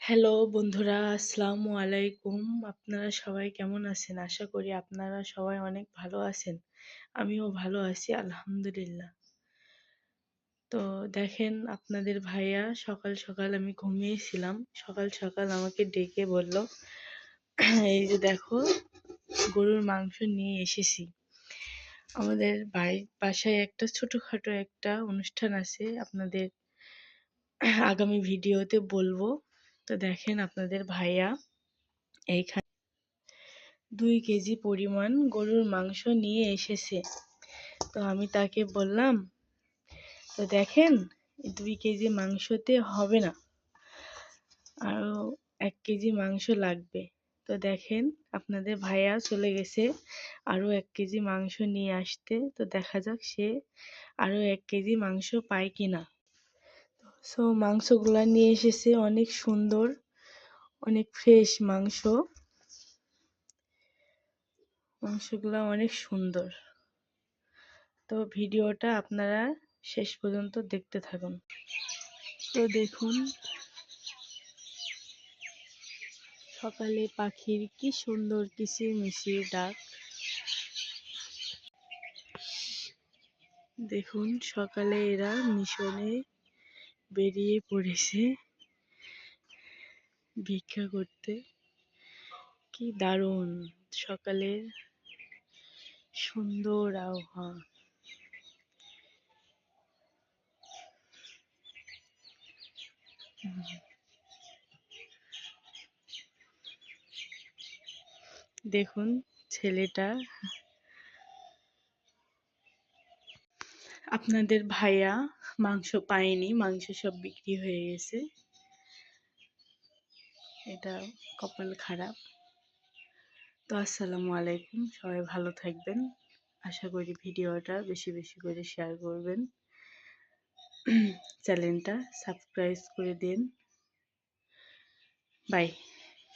Hello বন্ধুরা, আসসালামু আলাইকুম। আপনারা সবাই কেমন আছেন? আশা করি আপনারা সবাই অনেক ভালো আছেন। আমিও ভালো আছি আলহামদুলিল্লাহ। তো দেখেন আপনাদের ভাইয়া সকাল সকাল আমি ঘুমিয়েছিলাম। সকাল সকাল আমাকে ডেকে বলল, এই যে দেখো গরুর মাংস নিয়ে এসেছি। আমাদের বাড়ির বাসায় একটা ছোটখাটো একটা অনুষ্ঠান আছে, আপনাদের আগামী ভিডিওতে বলবো। তো দেখেন আপনাদের ভাইয়া এইখানে 2 কেজি পরিমাণ গরুর মাংস নিয়ে এসেছে। তো আমি তাকে বললাম, তো দেখেন 2 কেজি মাংসতে হবে না, আরও 1 কেজি মাংস লাগবে। তো দেখেন আপনাদের ভাইয়া চলে গেছে আরও 1 কেজি মাংস নিয়ে আসতে। তো দেখা যাক সে আরও 1 কেজি মাংস পায় কিনা। সো মাংসগুলা নিয়ে এসেছে, অনেক সুন্দর, অনেক ফ্রেশ মাংস। মাংসগুলা অনেক সুন্দর। তো ভিডিওটা আপনারা শেষ পর্যন্ত দেখতে থাকুন। তো দেখুন সকালে পাখির কি সুন্দর কিচিরমিচির ডাক। দেখুন সকালে এরা মিশনে বেরিয়ে পড়েছে ভিক্ষা করতে। কি দারুণ সকালের সুন্দর আবহাওয়া। দেখুন ছেলেটা, আপনাদের ভাইয়া মাংস পায়নি, মাংস সব বিক্রি হয়ে গেছে। এটা কপাল খারাপ। তো আসসালামু আলাইকুম, সবাই ভালো থাকবেন। আশা করি ভিডিওটা বেশি বেশি করে শেয়ার করবেন। চ্যানেলটা সাবস্ক্রাইব করে দিন। বাই।